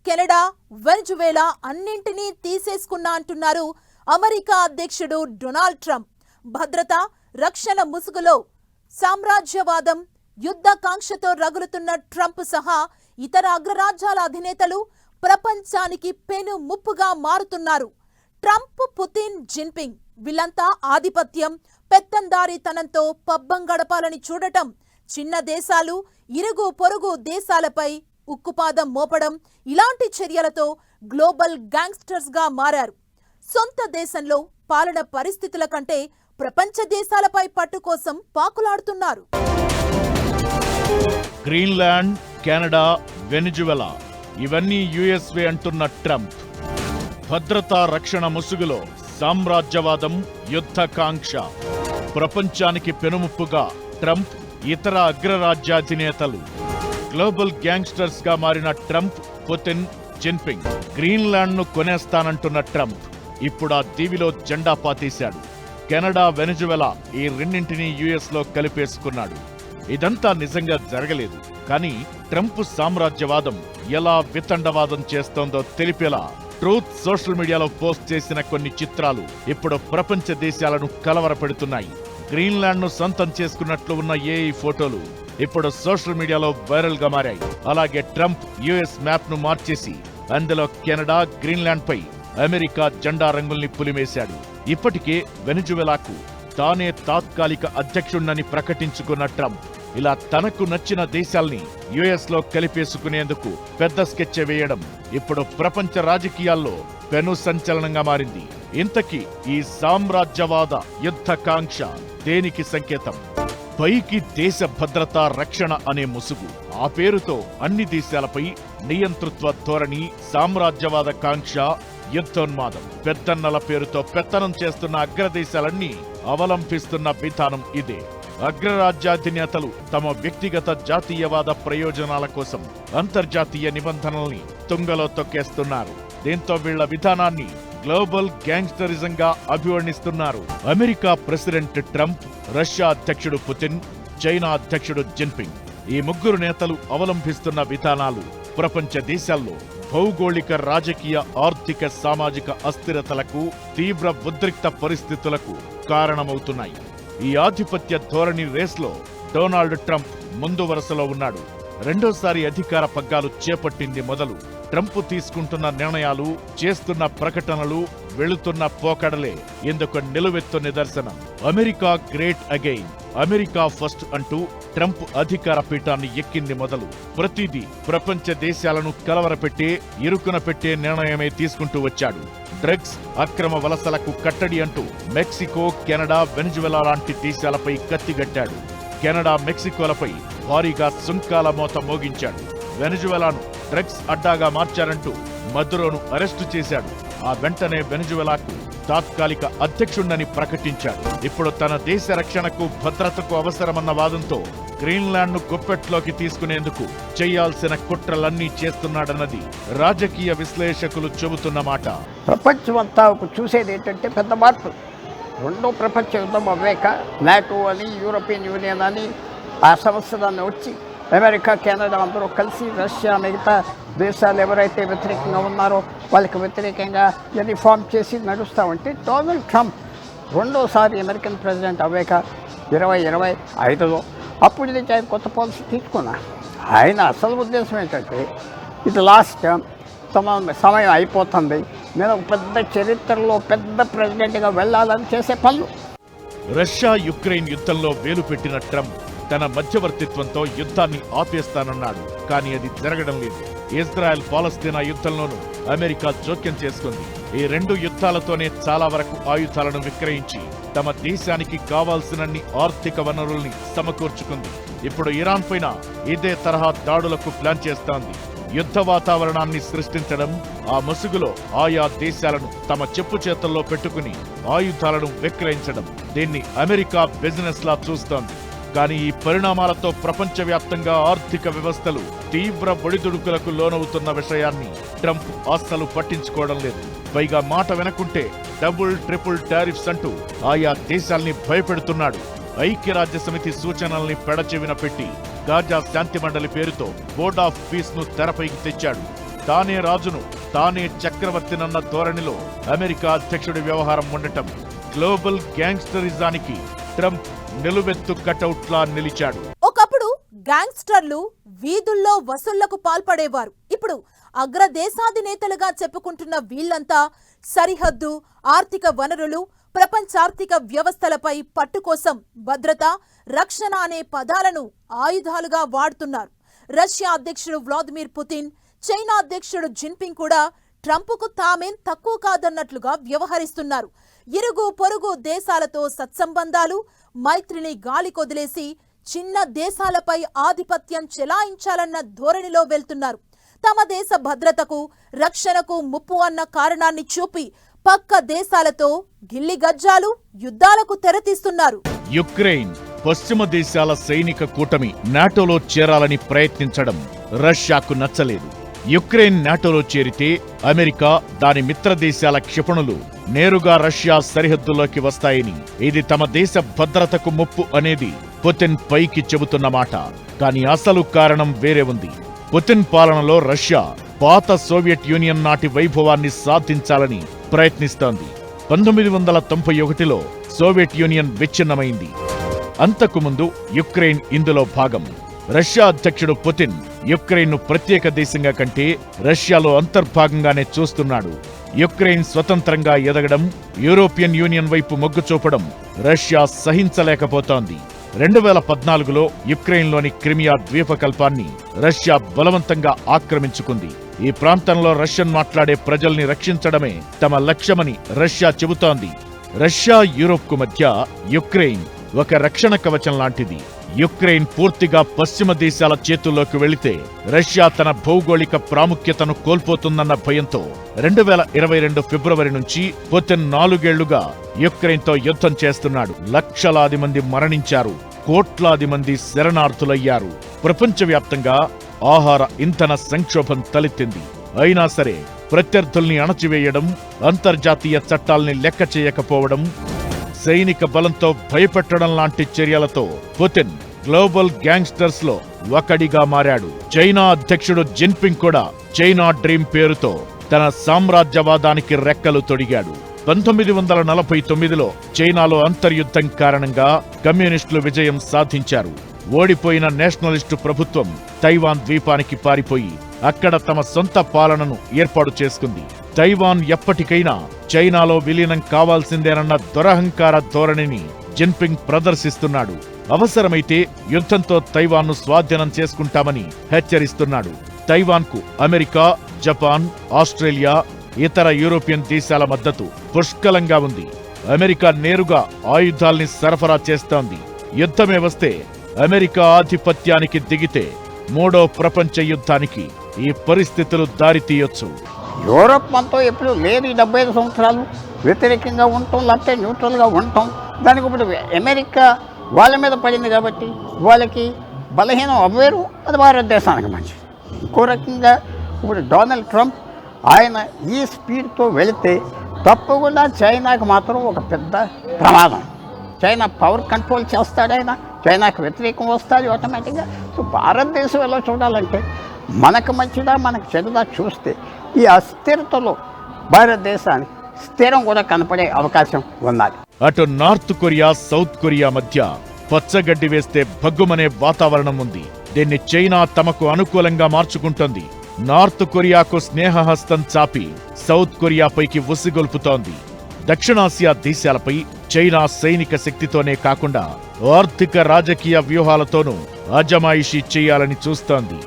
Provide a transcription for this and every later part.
Canada, వెనజువేలా అన్నింటినీ తీసేసుకున్నా అంటున్నారు America అధ్యక్షుడు డొనాల్డ్ ట్రంప్. భద్రత, రక్షణ ముసుగులో సామ్రాజ్యవాదం, యుద్ధకాంక్షతో రగులుతున్న ట్రంప్ సహా ఇతర అగ్రరాజ్యాల అధినేతలు ప్రపంచానికి పెను ముప్పుగా మారుతున్నారు. ట్రంప్, పుతిన్, జిన్పింగ్ వీళ్ళంతా ఆధిపత్యం, పెత్తందారీతనంతో పబ్బం గడపాలని చూడటం, చిన్న దేశాలు ఇరుగు పొరుగు దేశాలపై ఉక్కుపాదం మోపడం, ఇలాంటి చర్యలతో గ్లోబల్ గ్యాంగ్స్టర్స్ గా మారారు. సొంత దేశంలో పాలన పరిస్థితుల కంటే ప్రపంచ దేశాలపై పట్టు కోసం పాకులాడుతున్నారు. గ్రీన్లాండ్, కెనడా, వెనిజువెలా ఇవన్నీ యుఎస్వే అంటున్న ట్రంప్. భద్రతా రక్షణ ముసుగులో సామ్రాజ్యవాదం, యుద్ధకాంక్ష. ప్రపంచానికి పెనుముప్పుగా ట్రంప్, ఇతర అగ్రరాజ్యాధినేతలు. గ్లోబల్ గ్యాంగ్స్టర్స్ గా మారిన ట్రంప్, పుతిన్, జిన్పింగ్. గ్రీన్లాండ్ ను కొనేస్తానంటున్న ట్రంప్ ఇప్పుడు ఆ దీవిలో జెండా పాతేశాడు. కెనడా, వెనిజువెలా ఈ రెండింటినీ యుఎస్ లో కలిపేసుకున్నాడు. ఇదంతా నిజంగా జరగలేదు. కానీ ట్రంప్ సామ్రాజ్యవాదం ఎలా వితండవాదం చేస్తోందో తెలిపేలా ట్రూత్ సోషల్ మీడియాలో పోస్ట్ చేసిన కొన్ని చిత్రాలు ఇప్పుడు ప్రపంచ దేశాలను కలవరపెడుతున్నాయి. గ్రీన్లాండ్ ను సొంతం చేసుకున్నట్లు ఉన్న ఏఐ ఫోటోలు ఇప్పుడు సోషల్ మీడియాలో వైరల్ గా మారాయి. అలాగే ట్రంప్ యుఎస్ మ్యాప్ ను మార్చేసి అందులో కెనడా, గ్రీన్లాండ్ పై అమెరికా జెండా రంగుల్ని పులిమేశాడు. ఇప్పటికే వెనిజువెలాకు తానే తాత్కాలిక అధ్యక్షుణ్ణని ప్రకటించుకున్న ట్రంప్ ఇలా తనకు నచ్చిన దేశాల్ని యుఎస్ లో కలిపేసుకునేందుకు పెద్ద స్కెచ్ వేయడం ఇప్పుడు ప్రపంచ రాజకీయాల్లో పెను సంచలనంగా మారింది. ఇంతకీ ఈ సామ్రాజ్యవాద యుద్ధకాంక్ష దేనికి సంకేతం? పైకి దేశ భద్రతా రక్షణ అనే ముసుగు, ఆ పేరుతో అన్ని దేశాలపై నియంతృత్వ ధోరణి, సామ్రాజ్యవాద కాంక్ష, యుద్ధోన్మాదం. పెద్దన్నల పేరుతో పెత్తనం చేస్తున్న అగ్రదేశాలన్నీ అవలంబిస్తున్న విధానం ఇదే. అగ్రరాజ్యాధినేతలు తమ వ్యక్తిగత జాతీయవాద ప్రయోజనాల కోసం అంతర్జాతీయ నిబంధనల్ని తుంగలో తొక్కేస్తున్నారు. దీంతో వీళ్ల విధానాన్ని గ్లోబల్ గ్యాంగ్స్టరిజంగా అభివర్ణిస్తున్నారు. అమెరికా ప్రెసిడెంట్ ట్రంప్, రష్యా అధ్యక్షుడు పుతిన్, చైనా అధ్యక్షుడు జిన్పింగ్ ఈ ముగ్గురు నేతలు అవలంబిస్తున్న విధానాలు ప్రపంచ దేశాల్లో భౌగోళిక, రాజకీయ, ఆర్థిక, సామాజిక అస్థిరతలకు, తీవ్ర ఉద్రిక్త పరిస్థితులకు కారణమవుతున్నాయి. ఈ ఆధిపత్య ధోరణి రేస్లో డొనాల్డ్ ట్రంప్ ముందు వరుసలో ఉన్నాడు. రెండోసారి అధికార పగ్గాలు చేపట్టింది మొదలు ట్రంప్ తీసుకుంటున్న నిర్ణయాలు, చేస్తున్న ప్రకటనలు, వెళుతున్న పోకడలే ఇందుకు నిలువెత్తు నిదర్శనం. America great again, America first అంటూ ట్రంప్ అధికార పీఠాన్ని ఎక్కింది మొదలు ప్రతిదీ ప్రపంచ దేశాలను కలవరపెట్టే, ఇరుకున పెట్టే నిర్ణయమే తీసుకుంటూ వచ్చాడు. డ్రగ్స్, అక్రమ వలసలకు కట్టడి అంటూ మెక్సికో, కెనడా, వెనిజువెలా లాంటి దేశాలపై కత్తిగట్టాడు. కెనడా, మెక్సికోలపై భారీగా సుంకాల మోత మోగించాడు. వెనిజువెలాను డ్రగ్స్ అడ్డాగా మార్చారంటూ మదురోను అరెస్టు చేశాడు. ఆ వెంటనే వెనిజువెలాకు తాత్కాలిక అధ్యక్షుణ్ణని ప్రకటించాడు. ఇప్పుడు తన దేశ రక్షణకు, భద్రతకు అవసరమన్న వాదంతో గ్రీన్లాండ్ ను గుప్పెట్లోకి తీసుకునేందుకు చేయాల్సిన కుట్రలన్నీ చేస్తున్నాడన్నది రాజకీయ విశ్లేషకులు చెబుతున్న మాట. ప్రపంచమంతా చూసేది ఏంటంటే పెద్ద మార్పు. రెండో ప్రపంచ యుద్ధం అవ్వాక నాటో అని, యూరోపియన్ యూనియన్ అని ఆ సంవత్సరాన్ని వచ్చి అమెరికా, కెనడా అందరూ కలిసి రష్యా, మిగతా దేశాలు ఎవరైతే వ్యతిరేకంగా ఉన్నారో వాళ్ళకి వ్యతిరేకంగా యూనిఫామ్ చేసి నడుస్తామంటే డొనాల్డ్ ట్రంప్ రెండోసారి అమెరికన్ ప్రెసిడెంట్ అవ్వాక 2025లో అప్పుడు నుంచి ఆయన కొత్త పాలసీ తీసుకున్నారు. ఆయన అసలు ఉద్దేశం ఏంటంటే ఇది లాస్ట్ టర్మ్, సమయం అయిపోతుంది, నేను ఒక పెద్ద చరిత్రలో పెద్ద ప్రెసిడెంట్గా వెళ్ళాలని చేసే పనులు. రష్యా, యుక్రెయిన్ యుద్ధంలో వేలు పెట్టిన ట్రంప్ తన మధ్యవర్తిత్వంతో యుద్ధాన్ని ఆపేస్తానన్నాడు. కానీ అది జరగడం లేదు. ఇజ్రాయెల్, పాలస్తీనా యుద్ధంలోనూ అమెరికా జోక్యం చేసుకుంది. ఈ రెండు యుద్ధాలతోనే చాలా వరకు ఆయుధాలను విక్రయించి తమ దేశానికి కావాల్సినన్ని ఆర్థిక వనరుల్ని సమకూర్చుకుంది. ఇప్పుడు ఇరాన్ పైన ఇదే తరహా దాడులకు ప్లాన్ చేస్తోంది. యుద్ధ వాతావరణాన్ని సృష్టించడం, ఆ ముసుగులో ఆయా దేశాలను తమ చెప్పు చేతుల్లో పెట్టుకుని ఆయుధాలను విక్రయించడం, దీన్ని అమెరికా బిజినెస్ లా చూస్తోంది. కానీ ఈ పరిణామాలతో ప్రపంచవ్యాప్తంగా ఆర్థిక వ్యవస్థలు తీవ్ర ఒడిదుడుకులకు లోనవుతున్న విషయాన్ని ట్రంప్ అస్సలు పట్టించుకోవడం లేదు. పైగా మాట వినకుంటే డబుల్, ట్రిపుల్ టారిఫ్స్ అంటూ ఆయా దేశాల్ని భయపెడుతున్నాడు. ఐక్యరాజ్య సమితి సూచనల్ని పెడచెవిన పెట్టి గాజా శాంతి మండలి పేరుతో బోర్డ్ ఆఫ్ పీస్ ను తెరపైకి తెచ్చాడు. తానే రాజును తానే చక్రవర్తినన్న ధోరణిలో అమెరికా అధ్యక్షుడి వ్యవహారం ఉండటం గ్లోబల్ గ్యాంగ్స్టరిజానికి ట్రంప్ నిలువెత్తు కటౌట్లా నిలిచాడు. ఒకప్పుడు గ్యాంగ్స్టర్లు వీధుల్లో వసూళ్లకు పాల్పడేవారు. ఇప్పుడు అగ్రదేశాధినేతలుగా చెప్పుకుంటున్న వీళ్లంతా సరిహద్దు, ఆర్థిక వనరులు, ప్రపంచార్థిక వ్యవస్థలపై పట్టు కోసం భద్రత, రక్షణ అనే పదాలను ఆయుధాలుగా వాడుతున్నారు. రష్యా అధ్యక్షుడు వ్లాదిమిర్ పుతిన్, చైనా అధ్యక్షుడు జిన్పింగ్ కూడా ట్రంప్కు తామేం తక్కువ కాదన్నట్లుగా వ్యవహరిస్తున్నారు. ఇరుగు పొరుగు దేశాలతో సత్సంబంధాలు, మైత్రిని గాలికొదిలేసి చిన్న దేశాలపై ఆధిపత్యం చెలాయించాలన్న ధోరణిలో వెళ్తున్నారు. తమ దేశ భద్రతకు, రక్షణకు ముప్పు అన్న కారణాన్ని చూపి పక్క దేశాలతో గిల్లి గజ్జాలు, యుద్ధాలకు తెరతీస్తున్నారు. యుక్రెయిన్ పశ్చిమ దేశాల సైనిక కూటమి నాటోలో చేరాలని ప్రయత్నించడం రష్యాకు నచ్చలేదు. యుక్రెయిన్ నాటోలో చేరితే అమెరికా, దాని మిత్ర దేశాల క్షిపణులు నేరుగా రష్యా సరిహద్దులోకి వస్తాయని, ఇది తమ దేశ భద్రతకు ముప్పు అనేది పుతిన్ పైకి చెబుతున్న మాట. కానీ అసలు కారణం వేరే ఉంది. పుతిన్ పాలనలో రష్యా పాత సోవియట్ యూనియన్ నాటి వైభవాన్ని సాధించాలని ప్రయత్నిస్తోంది. 1991లో సోవియట్ యూనియన్ విచ్ఛిన్నమైంది. అంతకుముందు యుక్రెయిన్ ఇందులో భాగం. రష్యా అధ్యక్షుడు పుతిన్ యుక్రెయిన్ను ప్రత్యేక దేశంగా కంటే రష్యాలో అంతర్భాగంగానే చూస్తున్నాడు. యుక్రెయిన్ స్వతంత్రంగా ఎదగడం, యూరోపియన్ యూనియన్ వైపు మొగ్గు చూపడం రష్యా సహించలేకపోతోంది. 2014లో యుక్రెయిన్లోని క్రిమియా ద్వీపకల్పాన్ని రష్యా బలవంతంగా ఆక్రమించుకుంది. ఈ ప్రాంతంలో రష్యన్ మాట్లాడే ప్రజల్ని రక్షించడమే తమ లక్ష్యమని రష్యా చెబుతోంది. రష్యా, యూరోప్కు మధ్య యుక్రెయిన్ ఒక రక్షణ కవచం లాంటిది. యుక్రెయిన్ పూర్తిగా పశ్చిమ దేశాల చేతుల్లోకి వెళితే రష్యా తన భౌగోళిక ప్రాముఖ్యతను కోల్పోతుందన్న భయంతో 2022 ఫిబ్రవరి నుంచి పుతిన్ 4 ఏళ్లుగా యుక్రెయిన్తో యుద్ధం చేస్తున్నాడు. లక్షలాది మంది మరణించారు, కోట్లాది మంది శరణార్థులయ్యారు. ప్రపంచవ్యాప్తంగా ఆహార, ఇంధన సంక్షోభం తలెత్తింది. అయినా సరే ప్రత్యర్థుల్ని అణచివేయడం, అంతర్జాతీయ చట్టాల్ని లెక్క చేయకపోవడం, సైనిక బలంతో భయపెట్టడం లాంటి చర్యలతో పుతిన్ గ్లోబల్ గ్యాంగ్స్టర్స్ లో ఒకడిగా మారాడు. చైనా అధ్యక్షుడు జిన్పింగ్ కూడా చైనా డ్రీమ్ పేరుతో తన సామ్రాజ్యవాదానికి రెక్కలు తొడిగాడు. 1949లో చైనాలో అంతర్యుద్ధం కారణంగా కమ్యూనిస్టులు విజయం సాధించారు. ఓడిపోయిన నేషనలిస్టు ప్రభుత్వం తైవాన్ ద్వీపానికి పారిపోయి అక్కడ తమ సొంత పాలనను ఏర్పాటు చేసుకుంది. తైవాన్ ఎప్పటికైనా చైనాలో విలీనం కావాల్సిందేనన్న దురహంకార ధోరణిని జిన్పింగ్ ప్రదర్శిస్తున్నాడు. అవసరమైతే యుద్ధంతో తైవాన్ను స్వాధీనం చేసుకుంటామని హెచ్చరిస్తున్నాడు. తైవాన్కు అమెరికా, జపాన్, ఆస్ట్రేలియా, ఇతర యూరోపియన్ దేశాల మద్దతు పుష్కలంగా ఉంది. అమెరికా నేరుగా ఆయుధాల్ని సరఫరా చేస్తోంది. యుద్ధమే వస్తే అమెరికా ఆధిపత్యానికి దిగితే 3వ ప్రపంచ యుద్ధానికి ఈ పరిస్థితులు దారితీయొచ్చు. యూరోప్ మనతో ఎప్పుడు లేదు. 75 సంవత్సరాలు వ్యతిరేకంగా ఉంటాం, లేకపోతే న్యూట్రల్గా ఉంటాం. దానికి ఇప్పుడు అమెరికా వాళ్ళ మీద పడింది కాబట్టి వాళ్ళకి బలహీనం అవ్వేరు, అది భారతదేశానికి మంచిది. ఇంకో రకంగా ఇప్పుడు డొనాల్డ్ ట్రంప్ ఆయన ఈ స్పీడ్తో వెళితే తప్పకుండా చైనాకు మాత్రం ఒక పెద్ద ప్రమాదం. చైనా పవర్ కంట్రోల్ చేస్తాడు, ఆయన చైనాకు వ్యతిరేకం వస్తుంది ఆటోమేటిక్గా. సో భారతదేశం ఎలా చూడాలంటే మనకు మంచిదా మనకు చెడుదా చూస్తే ఈ అస్థిరతలో భారతదేశానికి స్థిరం కూడా కనపడే అవకాశం ఉన్నది. అటు నార్త్ కొరియా, సౌత్ కొరియా మధ్య పచ్చగడ్డి వేస్తే భగ్గుమనే వాతావరణం ఉంది. దీన్ని చైనా తమకు అనుకూలంగా మార్చుకుంటోంది. నార్త్ కొరియాకు స్నేహహస్తం చాపి సౌత్ కొరియాపైకి ఉసిగొల్పుతోంది. దక్షిణాసియా దేశాలపై చైనా సైనిక శక్తితోనే కాకుండా ఆర్థిక, రాజకీయ వ్యూహాలతోనూ అజమాయిషీ చేయాలని చూస్తోంది.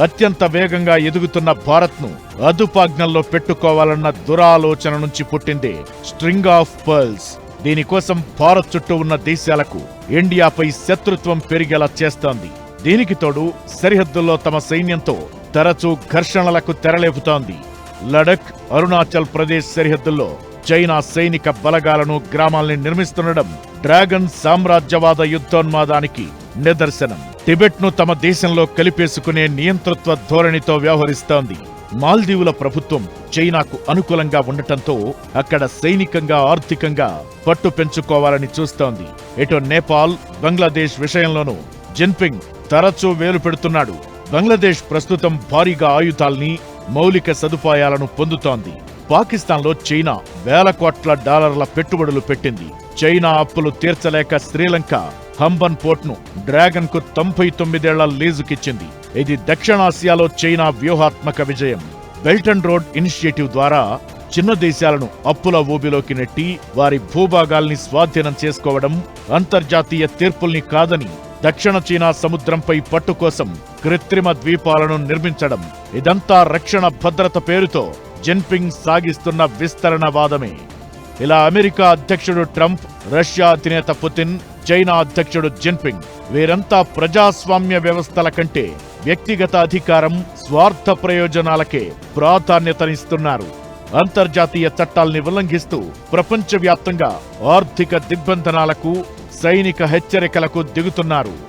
అత్యంత వేగంగా ఎదుగుతున్న భారత్ను అదుపాజ్ఞల్లో పెట్టుకోవాలన్న దురాలోచన నుంచి పుట్టిందే స్ట్రింగ్ ఆఫ్ పర్ల్స్. దీనికోసం భారత్ చుట్టూ ఉన్న దేశాలకు ఇండియాపై శత్రుత్వం పెరిగేలా చేస్తోంది. దీనికి తోడు సరిహద్దుల్లో తమ సైన్యంతో తరచూ ఘర్షణలకు తెరలేపుతోంది. లడఖ్, అరుణాచల్ ప్రదేశ్ సరిహద్దుల్లో చైనా సైనిక బలగాలను, గ్రామాల్ని నిర్మిస్తుండడం డ్రాగన్ సామ్రాజ్యవాద యుద్ధోన్మాదానికి నిదర్శనం. టిబెట్ను తమ దేశంలో కలిపేసుకునే నియంతృత్వ ధోరణితో వ్యవహరిస్తోంది. మాల్దీవుల ప్రభుత్వం చైనాకు అనుకూలంగా ఉండటంతో అక్కడ సైనికంగా, ఆర్థికంగా పట్టు పెంచుకోవాలని చూస్తోంది. ఇటు నేపాల్, బంగ్లాదేశ్ విషయంలోనూ జిన్పింగ్ తరచూ వేలు పెడుతున్నాడు. బంగ్లాదేశ్ ప్రస్తుతం భారీగా ఆయుధాల్ని, మౌలిక సదుపాయాలను పొందుతోంది. పాకిస్తాన్లో చైనా వేల కోట్ల డాలర్ల పెట్టుబడులు పెట్టింది. చైనా అప్పులు తీర్చలేక శ్రీలంక హంబన్ పోర్ట్ను డ్రాగన్ కు 99 ఏళ్ల లీజుకిచ్చింది. ఇది దక్షిణాసియాలో చైనా వ్యూహాత్మక విజయం. బెల్ట్ అండ్ రోడ్ ఇనిషియేటివ్ ద్వారా చిన్న దేశాలను అప్పుల ఊబిలోకి నెట్టి వారి భూభాగాల్ని స్వాధీనం చేసుకోవడం, అంతర్జాతీయ తీర్పుల్ని కాదని దక్షిణ చైనా సముద్రంపై పట్టు కోసం కృత్రిమ ద్వీపాలను నిర్మించడం, ఇదంతా రక్షణ భద్రత పేరుతో జిన్పింగ్ సాగిస్తున్న విస్తరణవాదమే. ఇలా అమెరికా అధ్యక్షుడు ట్రంప్, రష్యా అధినేత పుతిన్, చైనా అధ్యక్షుడు జిన్పింగ్ వీరంతా ప్రజాస్వామ్య వ్యవస్థల కంటే వ్యక్తిగత అధికారం, స్వార్థ ప్రయోజనాలకే ప్రాధాన్యతనిస్తున్నారు. అంతర్జాతీయ చట్టాల్ని ఉల్లంఘిస్తూ ప్రపంచవ్యాప్తంగా ఆర్థిక దిగ్బంధనాలకు, సైనిక హెచ్చరికలకు దిగుతున్నారు.